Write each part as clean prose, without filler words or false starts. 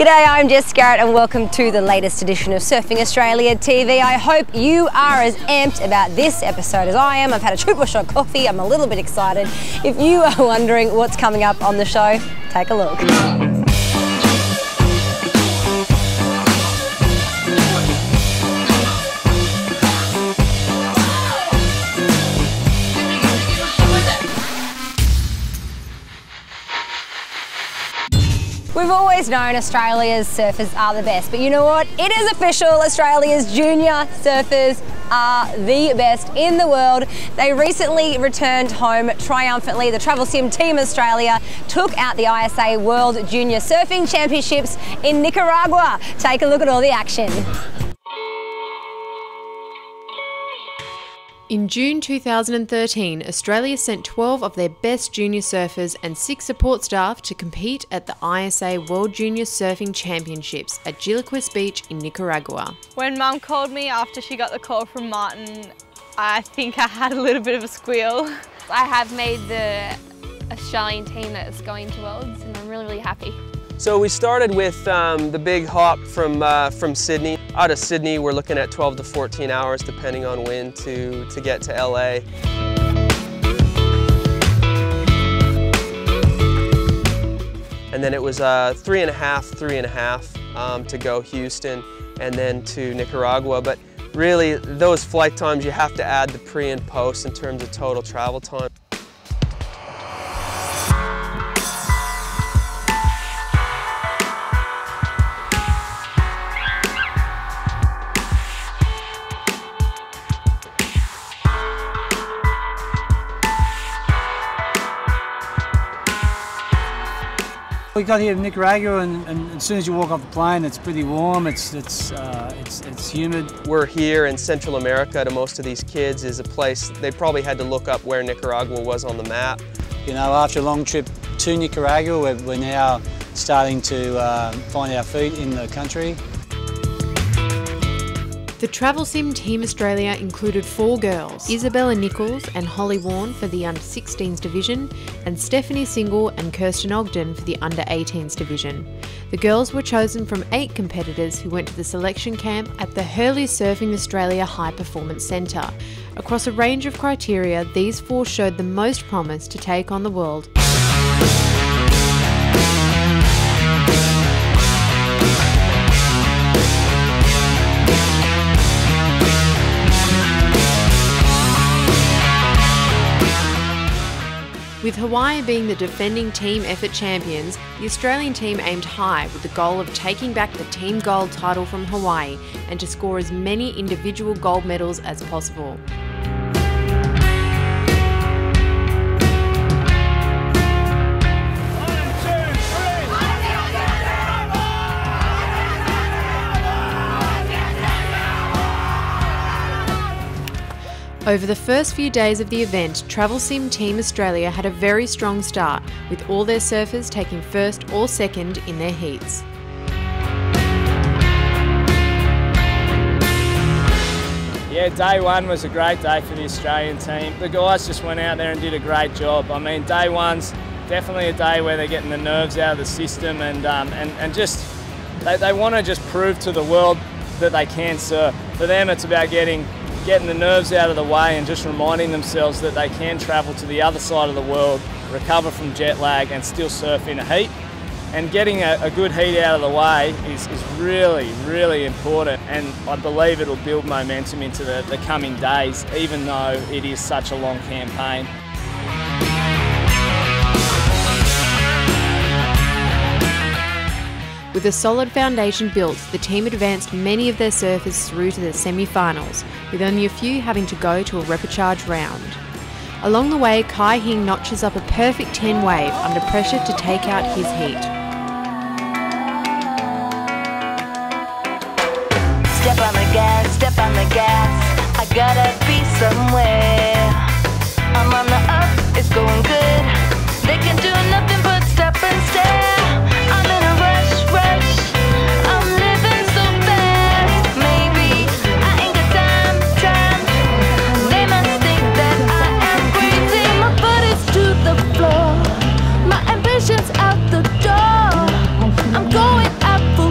G'day, I'm Jess Skarratt and welcome to the latest edition of Surfing Australia TV. I hope you are as amped about this episode as I am. I've had a triple shot coffee, I'm a little bit excited. If you are wondering what's coming up on the show, take a look. We've always known Australia's surfers are the best, but you know what? It is official, Australia's junior surfers are the best in the world. They recently returned home triumphantly. The Travel Sim Team Australia took out the ISA World Junior Surfing Championships in Nicaragua. Take a look at all the action. In June 2013, Australia sent 12 of their best junior surfers and 6 support staff to compete at the ISA World Junior Surfing Championships at Jiliquis Beach in Nicaragua. When Mum called me after she got the call from Martin, I think I had a little bit of a squeal. I have made the Australian team that's going to Worlds and I'm really happy. So we started with the big hop from Sydney. Out of Sydney, we're looking at 12 to 14 hours, depending on wind, to get to LA. And then it was 3.5 to go Houston and then to Nicaragua. But really, those flight times, you have to add the pre and post in terms of total travel time. We got here to Nicaragua, and as soon as you walk off the plane, it's pretty warm. It's humid. We're here in Central America. To most of these kids, is a place they probably had to look up where Nicaragua was on the map. You know, after a long trip to Nicaragua, we're now starting to find our feet in the country. The Travel Sim Team Australia included 4 girls, Isabella Nichols and Holly Warren for the Under-16s division, and Stephanie Single and Kirsten Ogden for the Under-18s division. The girls were chosen from 8 competitors who went to the selection camp at the Hurley Surfing Australia High Performance Centre. Across a range of criteria, these 4 showed the most promise to take on the world. With Hawaii being the defending team effort champions, the Australian team aimed high with the goal of taking back the team gold title from Hawaii and to score as many individual gold medals as possible. Over the first few days of the event, Travel Sim Team Australia had a very strong start, with all their surfers taking first or second in their heats. Yeah, day one was a great day for the Australian team. The guys just went out there and did a great job. I mean, day one's definitely a day where they're getting the nerves out of the system and just they want to just prove to the world that they can surf. For them, it's about getting the nerves out of the way and just reminding themselves that they can travel to the other side of the world, recover from jet lag and still surf in a heat. And getting a good heat out of the way is really, really important, and I believe it'll build momentum into the coming days, even though it is such a long campaign. With a solid foundation built, the team advanced many of their surfers through to the semi-finals, with only a few having to go to a repechage round. Along the way, Kai Hing notches up a perfect 10 wave under pressure to take out his heat. Step on the gas, step on the gas, I gotta be somewhere. I'm on the up, it's going good. They can do nothing but stop and stare. I'm in a rush, I'm living so fast. Maybe I ain't got time. They must think that I am crazy. My foot is to the floor, my ambition's out the door. I'm going out for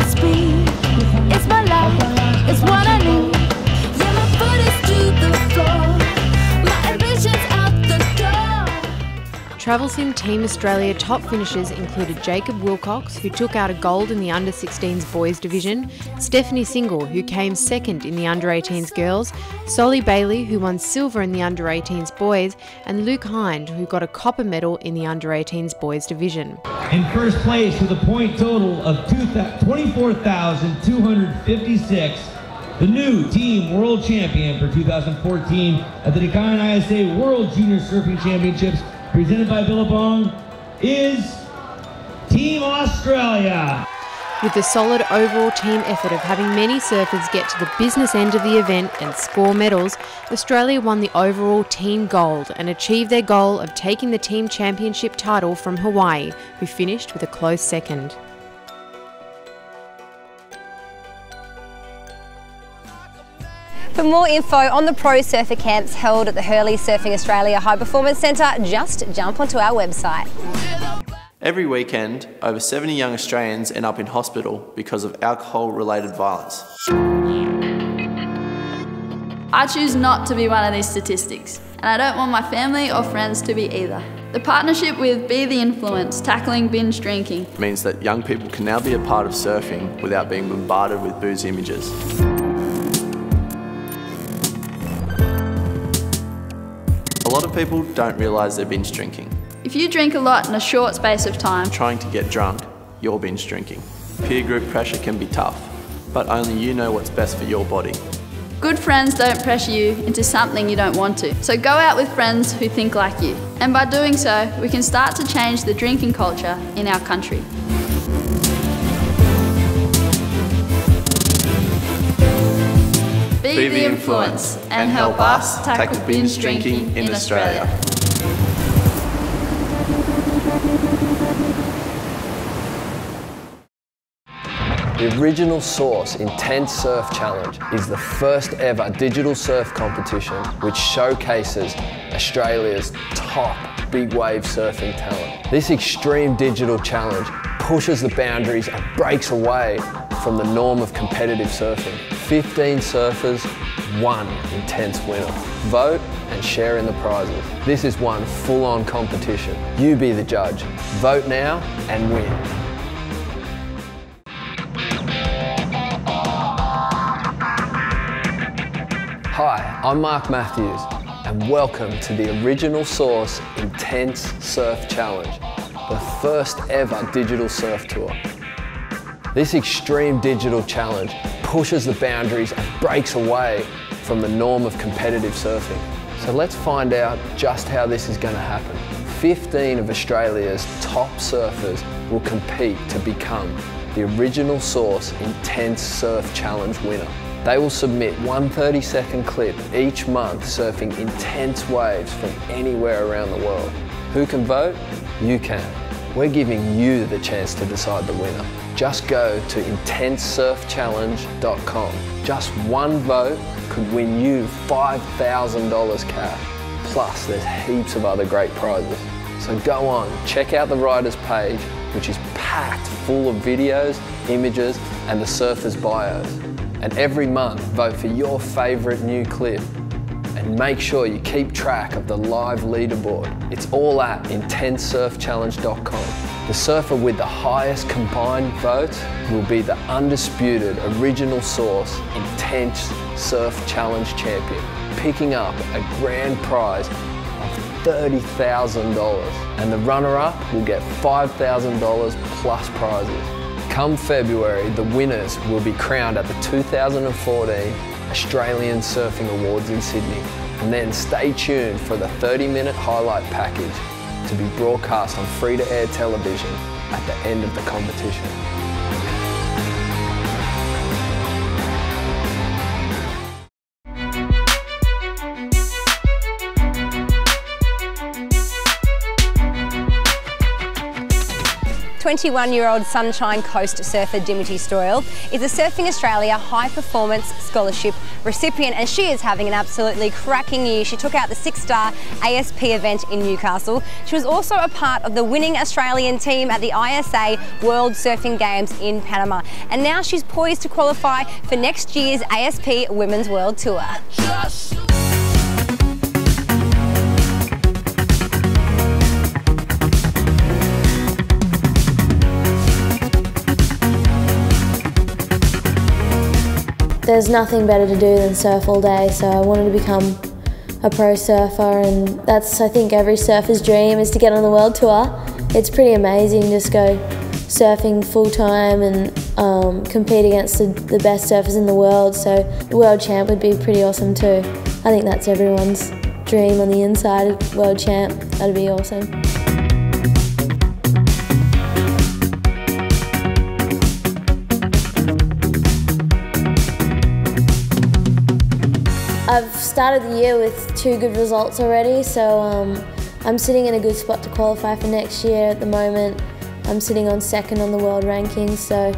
Travel Sim Team Australia top finishers included Jacob Wilcox, who took out a gold in the under-16s boys division, Stephanie Single, who came second in the under-18s girls, Solly Bailey, who won silver in the under-18s boys, and Luke Hind, who got a copper medal in the under-18s boys division. In first place with a point total of 24,256, the new team world champion for 2014 at the Deccan ISA World Junior Surfing Championships, presented by Billabong, is Team Australia. With the solid overall team effort of having many surfers get to the business end of the event and score medals, Australia won the overall team gold and achieved their goal of taking the team championship title from Hawaii, who finished with a close second. For more info on the pro surfer camps held at the Hurley Surfing Australia High Performance Centre, just jump onto our website. Every weekend, over 70 young Australians end up in hospital because of alcohol-related violence. I choose not to be one of these statistics, and I don't want my family or friends to be either. The partnership with Be The Influence, tackling binge drinking, means that young people can now be a part of surfing without being bombarded with booze images. A lot of people don't realise they're binge drinking. If you drink a lot in a short space of time, trying to get drunk, you're binge drinking. Peer group pressure can be tough, but only you know what's best for your body. Good friends don't pressure you into something you don't want to. So go out with friends who think like you. And by doing so, we can start to change the drinking culture in our country. Be the influence and help us tackle binge drinking in Australia. The Original Source Intense Surf Challenge is the first ever digital surf competition which showcases Australia's top big wave surfing talent. This extreme digital challenge pushes the boundaries and breaks away from the norm of competitive surfing. 15 surfers, one intense winner. Vote and share in the prizes. This is one full-on competition. You be the judge. Vote now and win. Hi, I'm Mark Matthews and welcome to the Original Source Intense Surf Challenge, the first ever digital surf tour. This extreme digital challenge pushes the boundaries and breaks away from the norm of competitive surfing. So let's find out just how this is going to happen. 15 of Australia's top surfers will compete to become the Original Source Intense Surf Challenge winner. They will submit one 30-second clip each month surfing intense waves from anywhere around the world. Who can vote? You can. We're giving you the chance to decide the winner. Just go to intensesurfchallenge.com. Just one vote could win you $5,000 cash. Plus, there's heaps of other great prizes. So go on, check out the riders page, which is packed full of videos, images, and the surfers' bios. And every month, vote for your favourite new clip. And make sure you keep track of the live leaderboard. It's all at intensesurfchallenge.com. The surfer with the highest combined votes will be the undisputed Original Source Intense Surf Challenge champion, picking up a grand prize of $30,000. And the runner-up will get $5,000 plus prizes. Come February, the winners will be crowned at the 2014 Australian Surfing Awards in Sydney. And then stay tuned for the 30-minute highlight package to be broadcast on free-to-air television at the end of the competition. 21-year-old Sunshine Coast surfer Dimity Stoyle is a Surfing Australia High Performance Scholarship recipient, and she is having an absolutely cracking year. She took out the 6-star ASP event in Newcastle. She was also a part of the winning Australian team at the ISA World Surfing Games in Panama. And now she's poised to qualify for next year's ASP Women's World Tour. there's nothing better to do than surf all day, so I wanted to become a pro surfer, and that's, I think, every surfer's dream is to get on the world tour. It's pretty amazing, just go surfing full time and compete against the best surfers in the world, so the world champ would be pretty awesome too. I think that's everyone's dream on the inside, world champ. That'd be awesome. I've started the year with 2 good results already, so I'm sitting in a good spot to qualify for next year. At the moment, I'm sitting on 2nd on the world rankings, so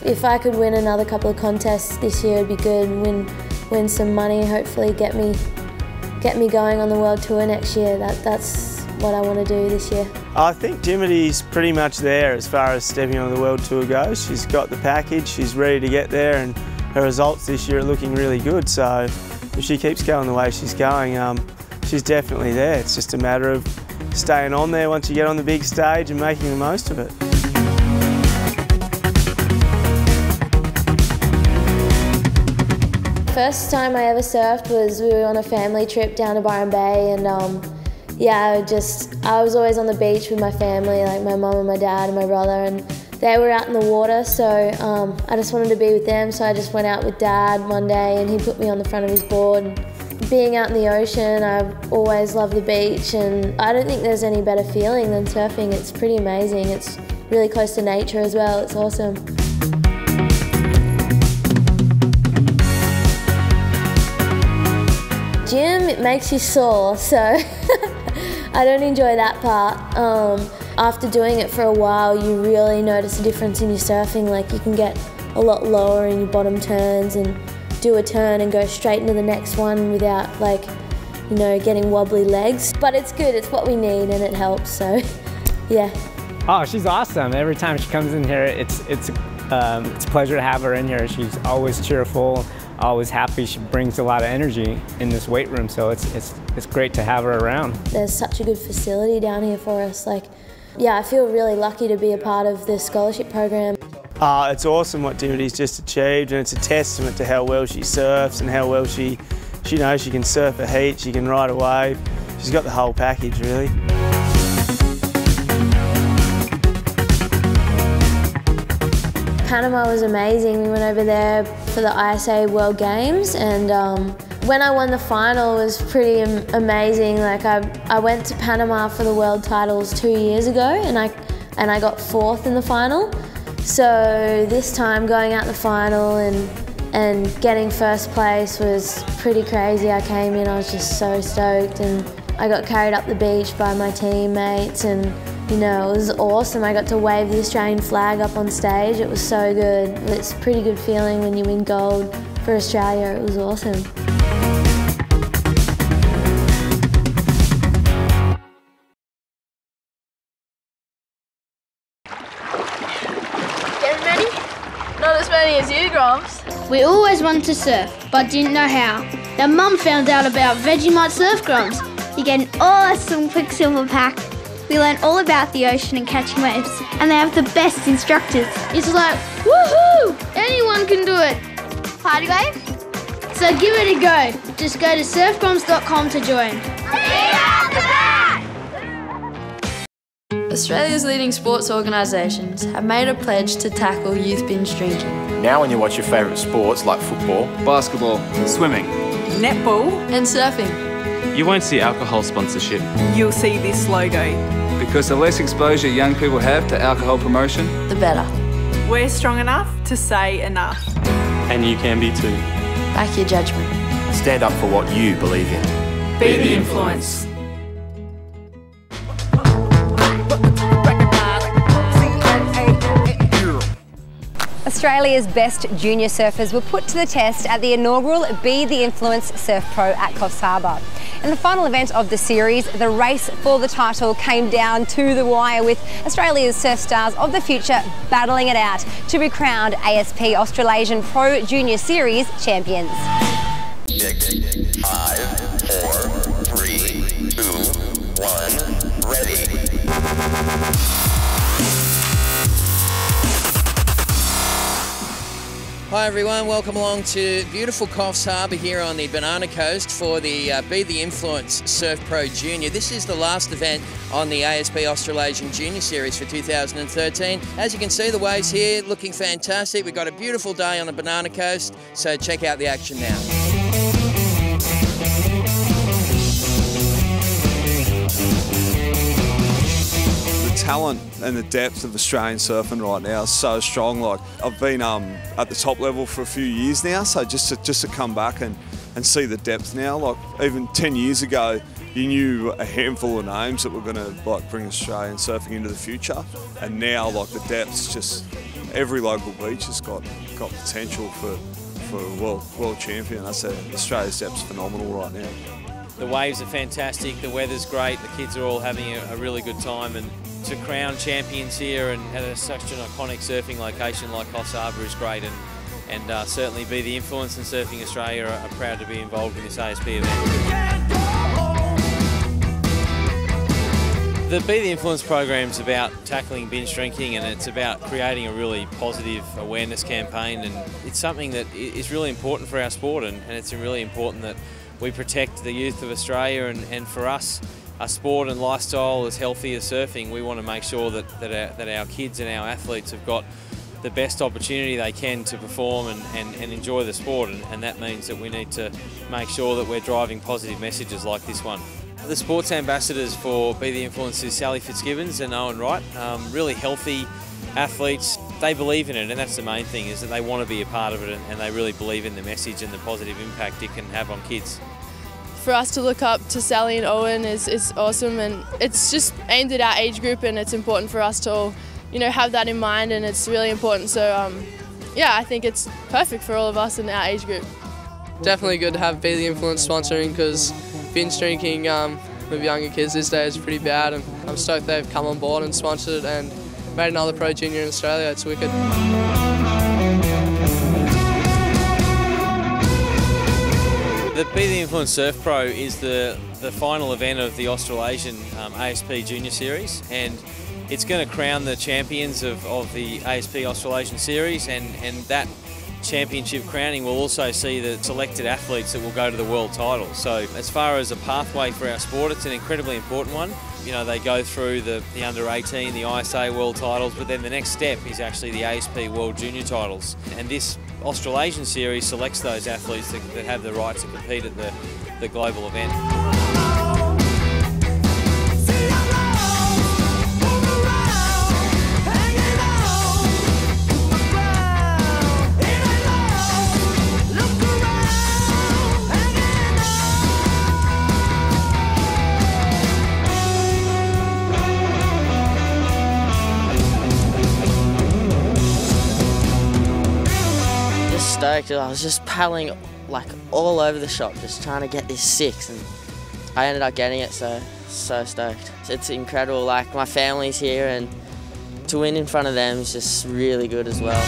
if I could win another couple of contests this year, it'd be good. Win some money, hopefully get me going on the world tour next year. That's what I want to do this year. I think Jimity's pretty much there as far as stepping on the world tour goes. She's got the package, she's ready to get there, and her results this year are looking really good. So if she keeps going the way she's going, she's definitely there. It's just a matter of staying on there once you get on the big stage and making the most of it. First time I ever surfed was we were on a family trip down to Byron Bay, and yeah, I was always on the beach with my family, like my mum and my dad and my brother, and they were out in the water, so I just wanted to be with them, so I just went out with Dad one day and he put me on the front of his board. Being out in the ocean, I've always loved the beach, and I don't think there's any better feeling than surfing. It's pretty amazing. It's really close to nature as well. It's awesome. Gym, it makes you sore, so I don't enjoy that part. After doing it for a while, you really notice a difference in your surfing. Like, you can get a lot lower in your bottom turns and do a turn and go straight into the next one without, like, you know, getting wobbly legs. But it's good, it's what we need and it helps, so yeah. Oh, she's awesome. Every time she comes in here, it's a pleasure to have her in here. She's always cheerful, always happy. She brings a lot of energy in this weight room, so it's great to have her around. There's such a good facility down here for us. Like, yeah, I feel really lucky to be a part of the scholarship program. It's awesome what Jimity's just achieved, and it's a testament to how well she surfs and how well she knows she can surf a heat, she can ride a wave. She's got the whole package, really. Panama was amazing. We went over there for the ISA World Games, and when I won the final, it was pretty amazing. Like, I went to Panama for the world titles 2 years ago, and I got 4th in the final. So this time going out the final and getting 1st place was pretty crazy. I came in, I was just so stoked, and I got carried up the beach by my teammates, and you know, it was awesome. I got to wave the Australian flag up on stage. It was so good. It's a pretty good feeling when you win gold for Australia. It was awesome. Getting ready? Not as many as you, Gromps. We always wanted to surf, but didn't know how. Then Mum found out about Vegemite Surf Gromps. You get an awesome Quicksilver pack. We learned all about the ocean and catching waves, and they have the best instructors. It's like, woohoo! Anyone can do it. Party wave? So give it a go. Just go to surfgromps.com to join. Australia's leading sports organisations have made a pledge to tackle youth binge drinking. Now when you watch your favourite sports like football, basketball, swimming, netball and surfing, you won't see alcohol sponsorship. You'll see this logo. Because the less exposure young people have to alcohol promotion, the better. We're strong enough to say enough. And you can be too. Back your judgment. Stand up for what you believe in. Be the influence. Australia's best junior surfers were put to the test at the inaugural Be the Influence Surf Pro at Coffs Harbour. In the final event of the series, the race for the title came down to the wire, with Australia's surf stars of the future battling it out to be crowned ASP Australasian Pro Junior Series champions. 6, 5, 4, 3, 2, 1, ready. Hi, everyone, welcome along to beautiful Coffs Harbour here on the Banana Coast for the Be The Influence Surf Pro Junior. This is the last event on the ASP Australasian Junior Series for 2013. As you can see, the waves here looking fantastic. We've got a beautiful day on the Banana Coast, so check out the action now. Talent and the depth of Australian surfing right now is so strong. Like, I've been at the top level for a few years now, so just to come back and see the depth now. Like, even 10 years ago, you knew a handful of names that were going to bring Australian surfing into the future, and now like the depth's just every local beach has got potential for a world champion. I said Australia's depth's phenomenal right now. The waves are fantastic, the weather's great, the kids are all having a really good time, and to crown champions here and at such an iconic surfing location like Coffs Harbour is great, and certainly Be The Influence and Surfing Australia are proud to be involved in this ASP event. The Be The Influence program is about tackling binge drinking, and it's about creating a really positive awareness campaign, and it's something that is really important for our sport, and it's really important that we protect the youth of Australia, and for us, a sport and lifestyle as healthy as surfing, we want to make sure that our kids and our athletes have got the best opportunity they can to perform and enjoy the sport, and that means that we need to make sure that we're driving positive messages like this one. The sports ambassadors for Be The Influence is Sally Fitzgibbons and Owen Wright, really healthy athletes. They believe in it, and that's the main thing, is that they want to be a part of it, and they really believe in the message and the positive impact it can have on kids. For us to look up to Sally and Owen is awesome, and it's just aimed at our age group, and it's important for us to all, have that in mind, and it's really important. So yeah, I think it's perfect for all of us in our age group. Definitely good to have Be The Influence sponsoring, because binge drinking with younger kids these days is pretty bad, and I'm stoked they've come on board and sponsored it and made another pro junior in Australia. It's wicked. The Be The Influence Surf Pro is the final event of the Australasian ASP Junior Series, and it's going to crown the champions of the ASP Australasian Series, and that championship crowning will also see the selected athletes that will go to the world title. So as far as a pathway for our sport, it's an incredibly important one. They go through the under-18, the ISA world titles, but then the next step is actually the ASP World Junior titles. And this Australasian Series selects those athletes that have the right to compete at the global event. Stoked. I was just paddling like all over the shop, just trying to get this 6, and I ended up getting it, so stoked. It's incredible, like my family's here, and to win in front of them is just really good as well.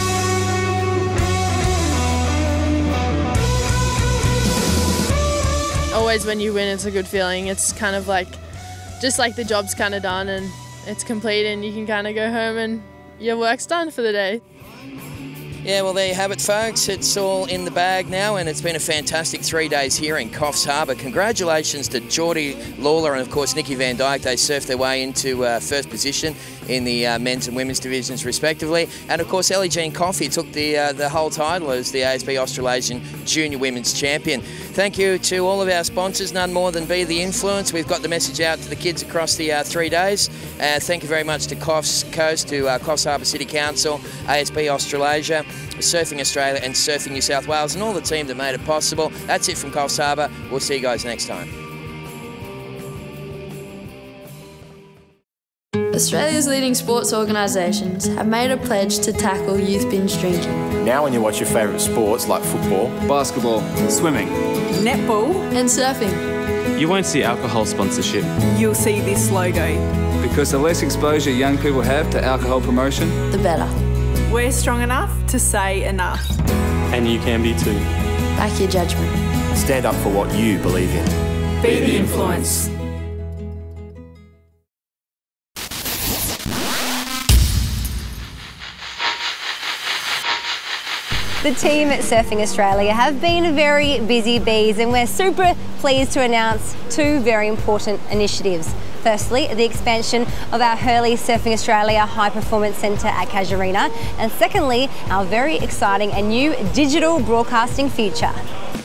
Always when you win, it's a good feeling. It's kind of like, just like the job's kind of done and it's complete, and you can kind of go home and your work's done for the day. Yeah, well, there you have it, folks. It's all in the bag now, and it's been a fantastic 3 days here in Coffs Harbour. Congratulations to Geordie Lawler and, of course, Nikki Van Dyke. They surfed their way into first position in the men's and women's divisions, respectively. And, of course, Ellie Jean Coffey took the whole title as the ASP Australasian Junior Women's Champion. Thank you to all of our sponsors, none more than Be The Influence. We've got the message out to the kids across the 3 days. Thank you very much to Coffs Coast, to Coffs Harbour City Council, ASP Australasia, Surfing Australia and Surfing New South Wales, and all the team that made it possible. That's it from Coffs Harbour. We'll see you guys next time. Australia's leading sports organisations have made a pledge to tackle youth binge drinking. Now when you watch your favourite sports like football, basketball, swimming, netball and surfing, you won't see alcohol sponsorship. You'll see this logo. Because the less exposure young people have to alcohol promotion, the better. We're strong enough to say enough. and you can be too. Back your judgment. Stand up for what you believe in. Be the influence. The The team at Surfing Australia have been very busy bees, and we're super pleased to announce two very important initiatives. Firstly, the expansion of our Hurley Surfing Australia High Performance Centre at Casuarina, and secondly, our very exciting and new digital broadcasting future.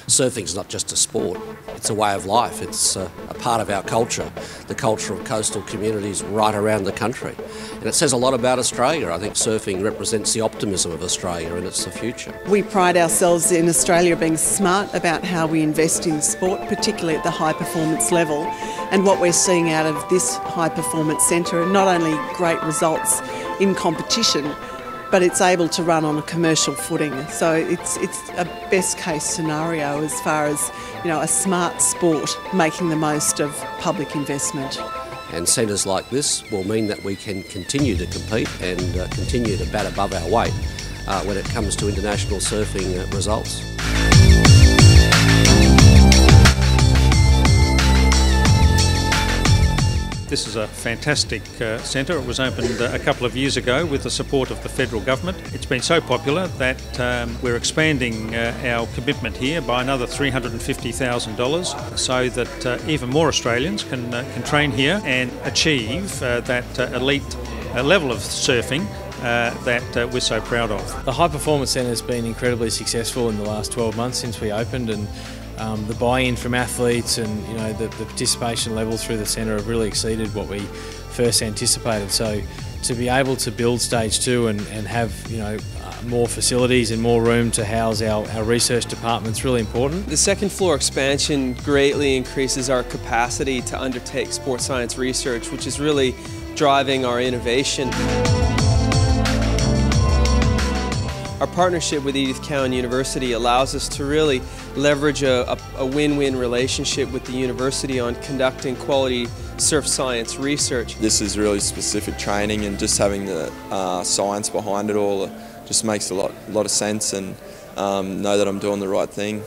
Surfing's not just a sport, it's a way of life. It's a part of our culture, the culture of coastal communities right around the country. And it says a lot about Australia. I think surfing represents the optimism of Australia and it's the future. We pride ourselves in Australia being smart about how we invest in sport, particularly at the high performance level. And what we're seeing out of this high performance centre are not only great results in competition, but it's able to run on a commercial footing. So it's a best case scenario as far as, you know, a smart sport making the most of public investment. And centres like this will mean that we can continue to compete and continue to bat above our weight when it comes to international surfing results. This is a fantastic centre. It was opened a couple of years ago with the support of the federal government. It's been so popular that we're expanding our commitment here by another $350,000 so that even more Australians can train here and achieve that elite level of surfing that we're so proud of. The High Performance Centre has been incredibly successful in the last 12 months since we opened, and the buy-in from athletes and the participation levels through the centre have really exceeded what we first anticipated. So to be able to build stage 2 and have more facilities and more room to house our research department is really important. The second floor expansion greatly increases our capacity to undertake sports science research, which is really driving our innovation. Our partnership with Edith Cowan University allows us to really leverage a win-win relationship with the university on conducting quality surf science research. This is really specific training, and just having the science behind it all just makes a lot of sense, and know that I'm doing the right thing.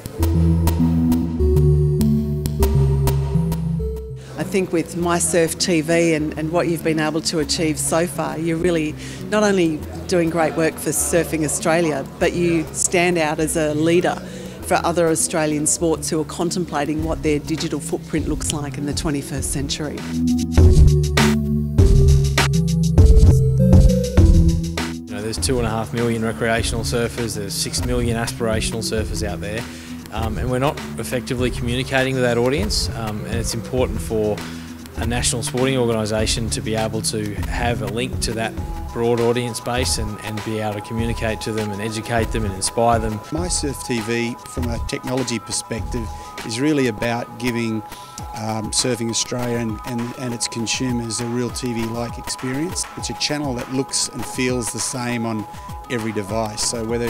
I think with MySurf TV and what you've been able to achieve so far, you're really not only doing great work for Surfing Australia, but you stand out as a leader for other Australian sports who are contemplating what their digital footprint looks like in the 21st century. There's 2.5 million recreational surfers, there's 6 million aspirational surfers out there. And we're not effectively communicating with that audience, and it's important for a national sporting organisation to be able to have a link to that broad audience base and be able to communicate to them and educate them and inspire them. MySurf TV, from a technology perspective, is really about giving Surfing Australia and its consumers a real TV-like experience. It's a channel that looks and feels the same on every device. So whether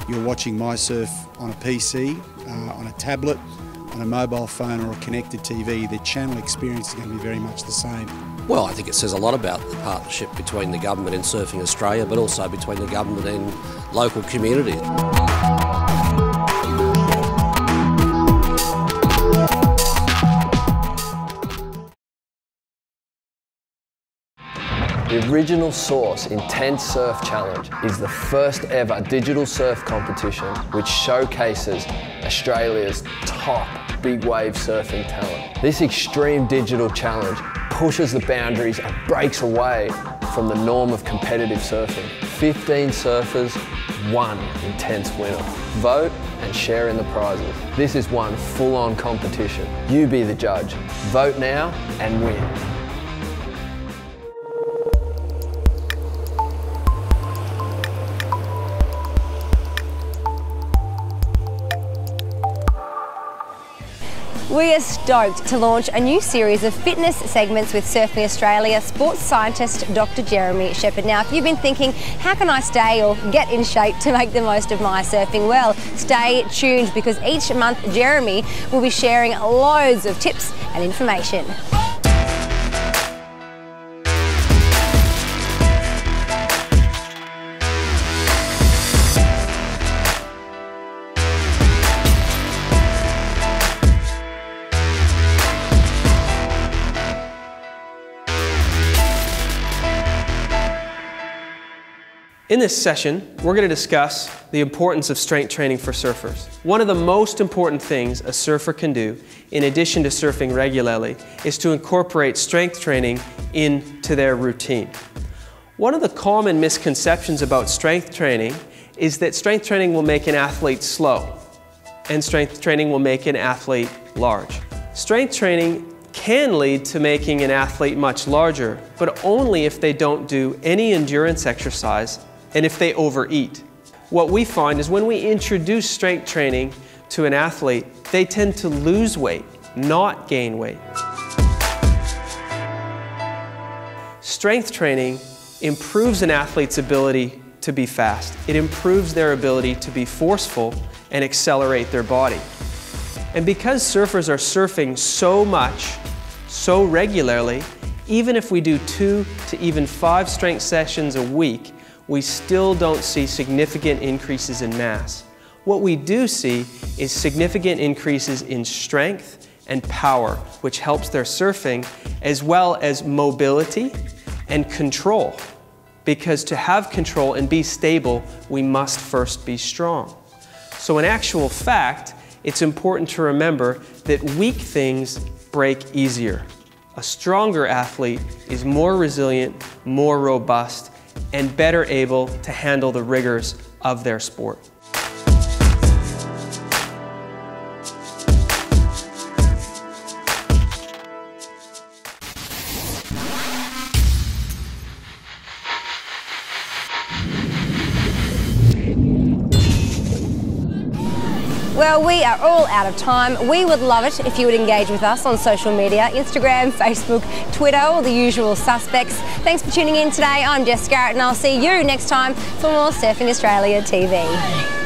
you're watching MySurf on a PC, on a tablet, on a mobile phone or a connected TV, the channel experience is going to be very much the same. Well, I think it says a lot about the partnership between the government and Surfing Australia, but also between the government and local communities. The original source Intense Surf Challenge is the first ever digital surf competition which showcases Australia's top big wave surfing talent. This extreme digital challenge pushes the boundaries and breaks away from the norm of competitive surfing. 15 surfers, one intense winner. Vote and share in the prizes. This is one full-on competition. You be the judge. Vote now and win. We are stoked to launch a new series of fitness segments with Surfing Australia sports scientist Dr. Jeremy Shepherd. Now, if you've been thinking, how can I stay or get in shape to make the most of my surfing? Well, stay tuned, because each month Jeremy will be sharing loads of tips and information. In this session, we're going to discuss the importance of strength training for surfers. One of the most important things a surfer can do, in addition to surfing regularly, is to incorporate strength training into their routine. One of the common misconceptions about strength training is that strength training will make an athlete slow, and strength training will make an athlete large. Strength training can lead to making an athlete much larger, but only if they don't do any endurance exercise and if they overeat. What we find is when we introduce strength training to an athlete, they tend to lose weight, not gain weight. Strength training improves an athlete's ability to be fast. It improves their ability to be forceful and accelerate their body. And because surfers are surfing so much, so regularly, even if we do 2 to even 5 strength sessions a week, we still don't see significant increases in mass. What we do see is significant increases in strength and power, which helps their surfing, as well as mobility and control. Because to have control and be stable, we must first be strong. So in actual fact, it's important to remember that weak things break easier. A stronger athlete is more resilient, more robust, and better able to handle the rigors of their sport. Well, we are all out of time. We would love it if you would engage with us on social media, Instagram, Facebook, Twitter, all the usual suspects. Thanks for tuning in today. I'm Jess Skarratt and I'll see you next time for more Surfing Australia TV.